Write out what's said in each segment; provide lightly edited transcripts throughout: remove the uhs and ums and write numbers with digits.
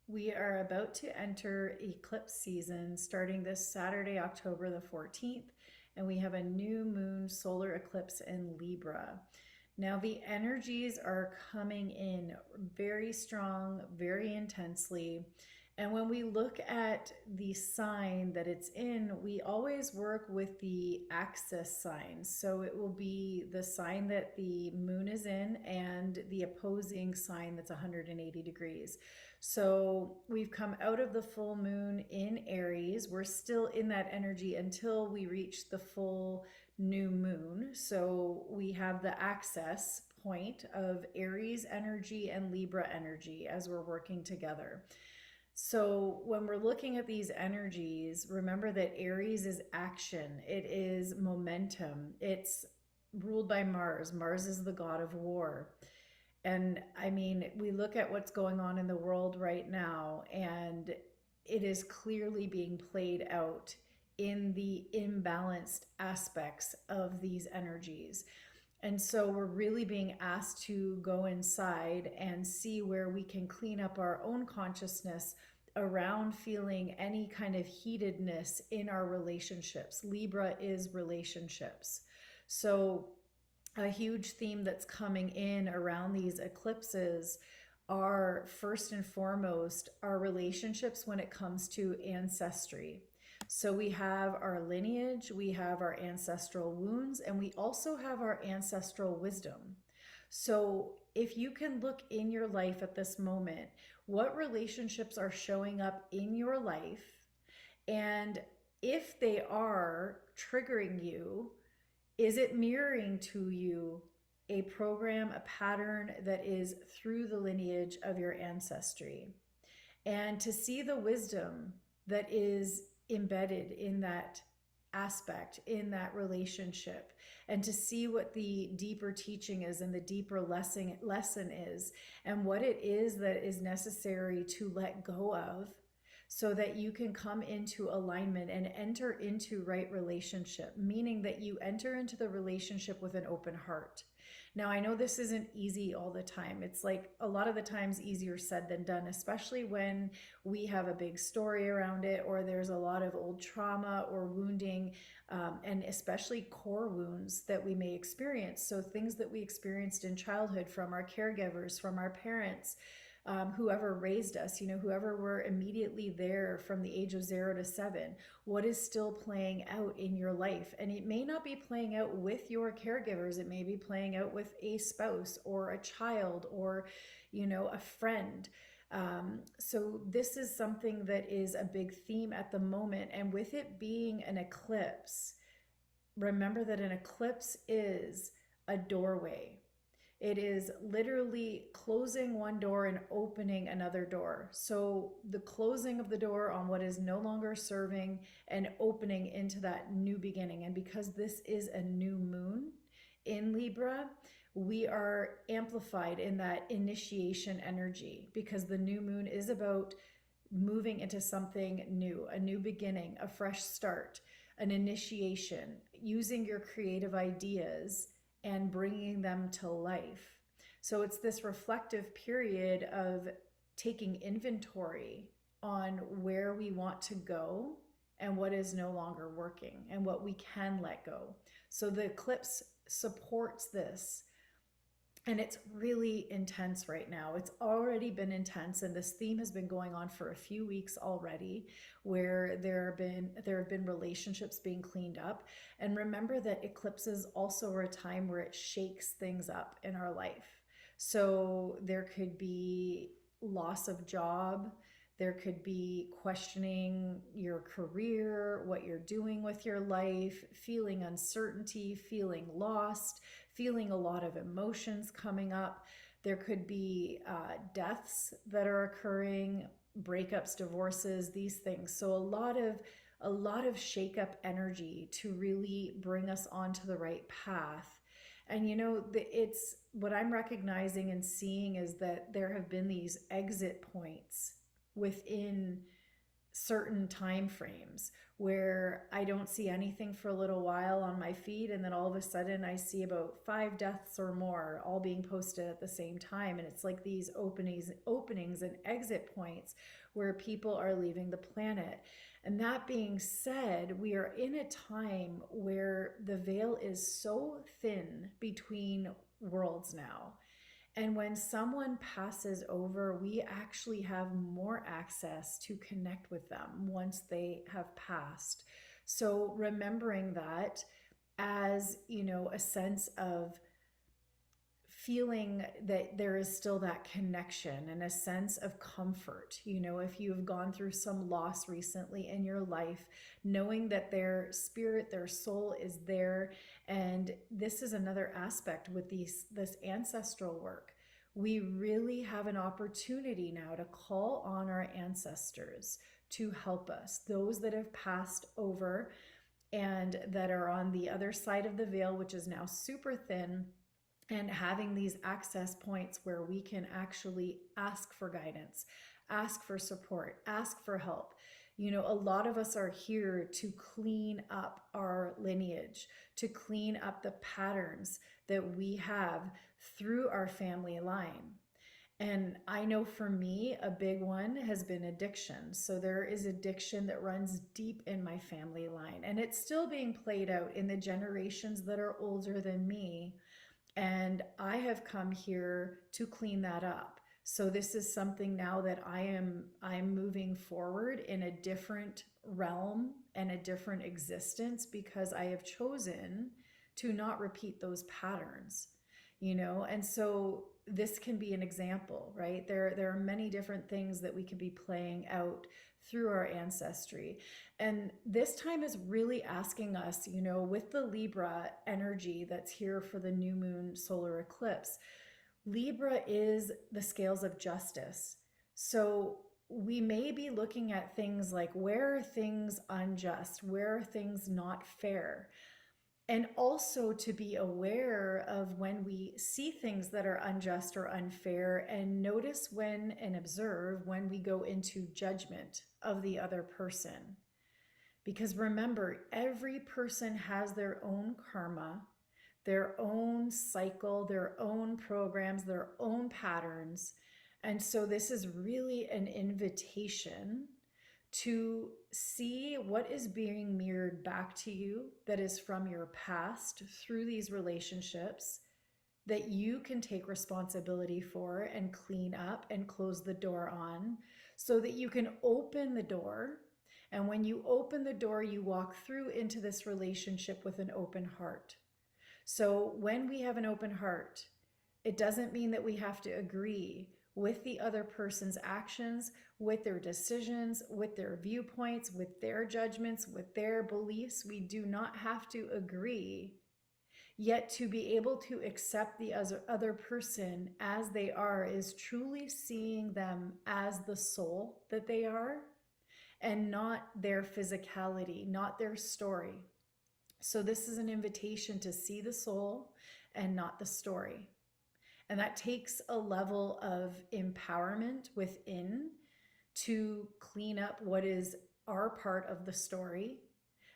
We are about to enter eclipse season starting this Saturday, October the 14th, and we have a new moon solar eclipse in Libra. Now, the energies are coming in very strong, very intensely. And when we look at the sign that it's in, we always work with the axis signs. So it will be the sign that the moon is in and the opposing sign that's 180 degrees. So we've come out of the full moon in Aries. We're still in that energy until we reach the full new moon. So we have the access point of Aries energy and Libra energy as we're working together. So when we're looking at these energies, remember that Aries is action, it is momentum, it's ruled by Mars. Mars is the god of war. And I mean, we look at what's going on in the world right now, and it is clearly being played out in the imbalanced aspects of these energies. And so we're really being asked to go inside and see where we can clean up our own consciousness around feeling any kind of heatedness in our relationships. Libra is relationships. So a huge theme that's coming in around these eclipses are first and foremost our relationships when it comes to ancestry. So we have our lineage, we have our ancestral wounds, and we also have our ancestral wisdom. So if you can look in your life at this moment, what relationships are showing up in your life, and if they are triggering you, is it mirroring to you a program, a pattern that is through the lineage of your ancestry? And to see the wisdom that is embedded in that aspect, in that relationship, and to see what the deeper teaching is and the deeper lesson is, and what it is that is necessary to let go of so that you can come into alignment and enter into right relationship, meaning that you enter into the relationship with an open heart. Now, I know this isn't easy all the time. It's like a lot of the times easier said than done, especially when we have a big story around it, or there's a lot of old trauma or wounding, and especially core wounds that we may experience. So, things that we experienced in childhood from our caregivers, from our parents, whoever raised us, whoever were immediately there from the age of 0 to 7, what is still playing out in your life? And it may not be playing out with your caregivers, it may be playing out with a spouse or a child or, a friend. So this is something that is a big theme at the moment. And with it being an eclipse, remember that an eclipse is a doorway. It is literally closing one door and opening another door. So the closing of the door on what is no longer serving and opening into that new beginning. And because this is a new moon in Libra, we are amplified in that initiation energy because the new moon is about moving into something new, a new beginning, a fresh start, an initiation, using your creative ideas and bringing them to life. So it's this reflective period of taking inventory on where we want to go and what is no longer working and what we can let go. So the eclipse supports this. And it's really intense right now. It's already been intense, and this theme has been going on for a few weeks already, where there have been relationships being cleaned up. And remember that eclipses also are a time where it shakes things up in our life. So there could be loss of job, there could be questioning your career, what you're doing with your life, feeling uncertainty, feeling lost, feeling a lot of emotions coming up. There could be deaths that are occurring, breakups, divorces, these things. So a lot of shake up energy to really bring us onto the right path. And it's what I'm recognizing and seeing is that there have been these exit points within certain time frames where I don't see anything for a little while on my feed, and then all of a sudden I see about 5 deaths or more all being posted at the same time. And it's like these openings and exit points where people are leaving the planet. And that being said, we are in a time where the veil is so thin between worlds now. And when someone passes over, we actually have more access to connect with them once they have passed. So remembering that as, a sense of feeling that there is still that connection and a sense of comfort. If you've gone through some loss recently in your life, knowing that their spirit, their soul is there. And this is another aspect with this ancestral work. We really have an opportunity now to call on our ancestors to help us, those that have passed over and that are on the other side of the veil, which is now super thin, and having these access points where we can actually ask for guidance, ask for support, ask for help. A lot of us are here to clean up our lineage, to clean up the patterns that we have through our family line. And I know for me, a big one has been addiction. So there is addiction that runs deep in my family line, and it's still being played out in the generations that are older than me. And I have come here to clean that up. So this is something now that I'm moving forward in a different realm and a different existence, because I have chosen to not repeat those patterns, and so this can be an example, right? There are many different things that we could be playing out through our ancestry. And this time is really asking us, with the Libra energy that's here for the new moon solar eclipse, Libra is the scales of justice. So we may be looking at things like, where are things unjust? Where are things not fair? And also to be aware of when we see things that are unjust or unfair, and notice when and observe when we go into judgment of the other person. Because remember, every person has their own karma, their own cycle, their own programs, their own patterns. And so this is really an invitation to see what is being mirrored back to you that is from your past through these relationships that you can take responsibility for and clean up and close the door on, so that you can open the door. And when you open the door, you walk through into this relationship with an open heart. So when we have an open heart, it doesn't mean that we have to agree with the other person's actions, with their decisions, with their viewpoints, with their judgments, with their beliefs. We do not have to agree. Yet to be able to accept the other person as they are is truly seeing them as the soul that they are, and not their physicality, not their story. So this is an invitation to see the soul and not the story. And that takes a level of empowerment within to clean up what is our part of the story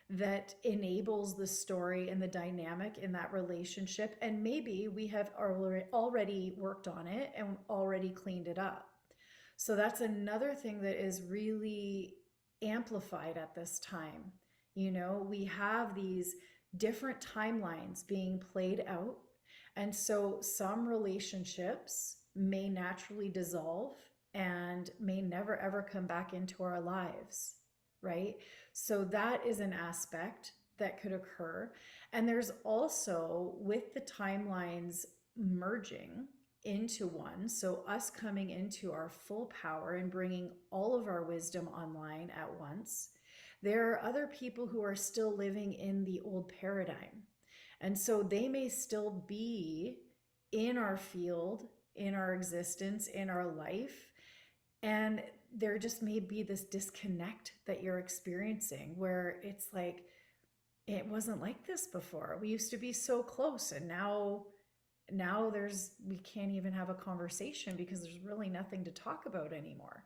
that enables the story and the dynamic in that relationship. And maybe we have already worked on it and already cleaned it up. So that's another thing that is really amplified at this time. We have these different timelines being played out. And so some relationships may naturally dissolve and may never ever come back into our lives, right? So that is an aspect that could occur. And there's also, with the timelines merging into one, so us coming into our full power and bringing all of our wisdom online at once, there are other people who are still living in the old paradigm. And so they may still be in our field, in our existence, in our life. And there just may be this disconnect that you're experiencing where it's like, it wasn't like this before. We used to be so close, and now we can't even have a conversation because there's really nothing to talk about anymore.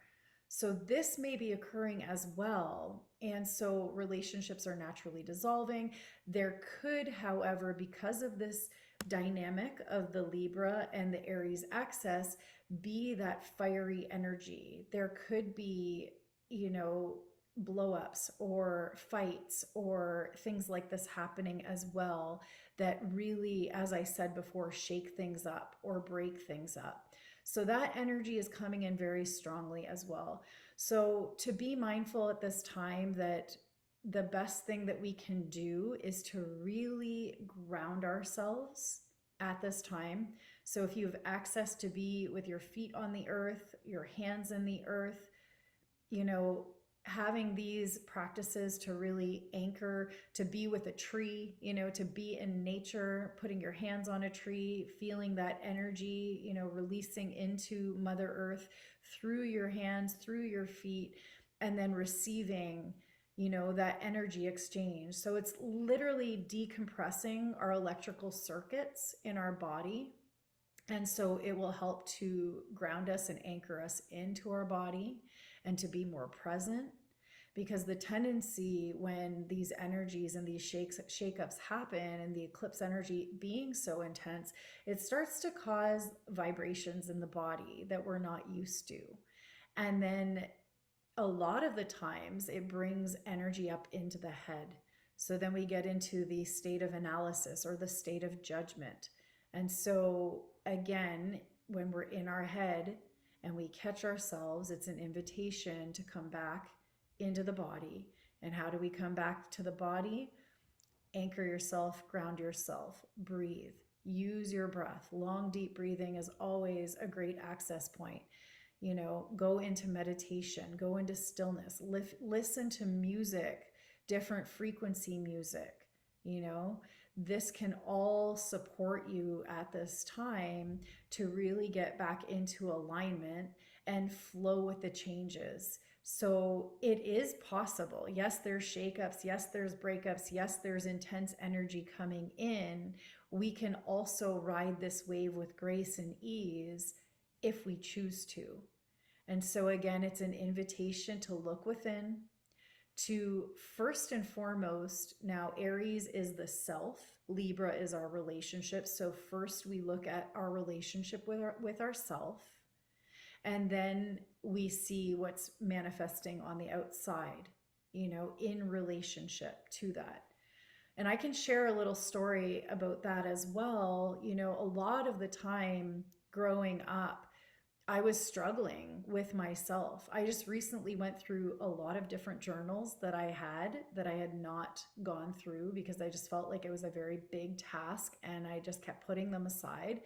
So this may be occurring as well. And so relationships are naturally dissolving. There could, however, because of this dynamic of the Libra and the Aries axis, be that fiery energy. There could be, blow-ups or fights or things like this happening as well that really, as I said before, shake things up or break things up. So that energy is coming in very strongly as well. So to be mindful at this time that the best thing that we can do is to really ground ourselves at this time. So if you have access to be with your feet on the earth, your hands in the earth, having these practices to really anchor, to be with a tree, to be in nature, putting your hands on a tree, feeling that energy, releasing into Mother Earth through your hands, through your feet, and then receiving, that energy exchange. So it's literally decompressing our electrical circuits in our body. And so it will help to ground us and anchor us into our body and to be more present, because the tendency when these energies and these shakeups happen and the eclipse energy being so intense, it starts to cause vibrations in the body that we're not used to. And then a lot of the times it brings energy up into the head. So then we get into the state of analysis or the state of judgment. And so again, when we're in our head and we catch ourselves, it's an invitation to come back into the body. And how do we come back to the body? Anchor yourself, ground yourself, breathe, use your breath. Long, deep breathing is always a great access point. Go into meditation, go into stillness, listen to music, different frequency music. This can all support you at this time to really get back into alignment and flow with the changes. So it is possible. Yes, there's shakeups. Yes, there's breakups. Yes, there's intense energy coming in. We can also ride this wave with grace and ease if we choose to. And so again, it's an invitation to look within, to first and foremost, now Aries is the self, Libra is our relationship. So first we look at our relationship with ourself, and then we see what's manifesting on the outside, in relationship to that. And I can share a little story about that as well. A lot of the time growing up, I was struggling with myself. I just recently went through a lot of different journals that I had not gone through because I just felt like it was a very big task and I just kept putting them aside.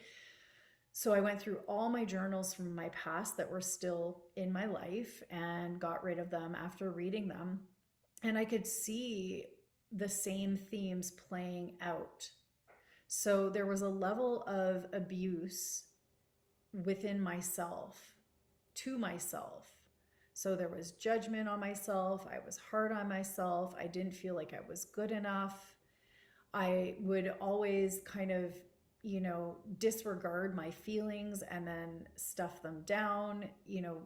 So I went through all my journals from my past that were still in my life and got rid of them after reading them. And I could see the same themes playing out. So there was a level of abuse within myself, to myself. So there was judgment on myself. I was hard on myself. I didn't feel like I was good enough. I would always kind of, disregard my feelings and then stuff them down,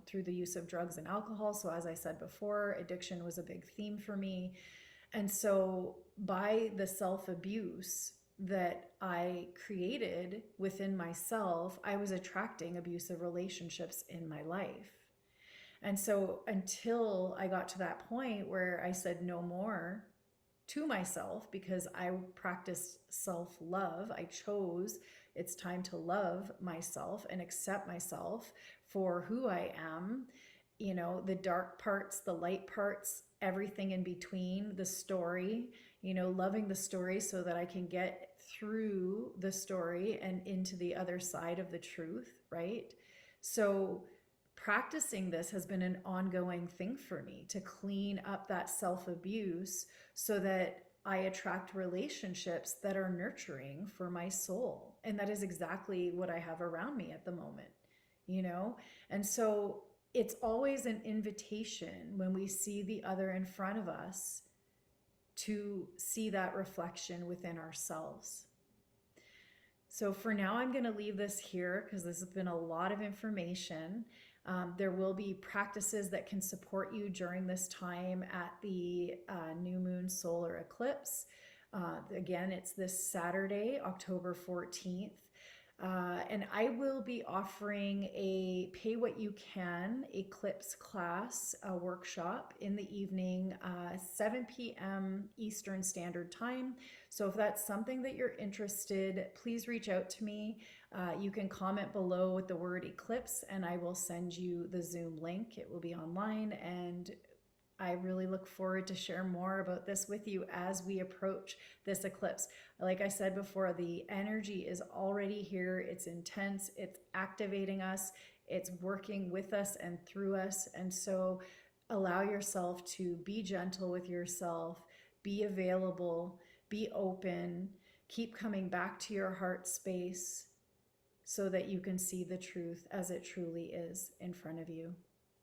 through the use of drugs and alcohol. So as I said before, addiction was a big theme for me. And so by the self-abuse that I created within myself, I was attracting abusive relationships in my life. And so until I got to that point where I said no more to myself, because I practiced self-love, I chose it's time to love myself and accept myself for who I am, the dark parts, the light parts, everything in between, the story, loving the story so that I can get through the story and into the other side of the truth, right? So practicing this has been an ongoing thing for me to clean up that self-abuse so that I attract relationships that are nurturing for my soul. And that is exactly what I have around me at the moment, And so it's always an invitation when we see the other in front of us to see that reflection within ourselves. So for now, I'm going to leave this here because this has been a lot of information. There will be practices that can support you during this time at the new moon solar eclipse. Again, it's this Saturday, October 14th. And I will be offering a pay what you can eclipse class workshop in the evening, 7 p.m. Eastern Standard Time. So if that's something that you're interested, please reach out to me. You can comment below with the word eclipse and I will send you the Zoom link. It will be online, and I really look forward to share more about this with you as we approach this eclipse. Like I said before, the energy is already here. It's intense. It's activating us. It's working with us and through us. And so allow yourself to be gentle with yourself, be available, be open, keep coming back to your heart space so that you can see the truth as it truly is in front of you.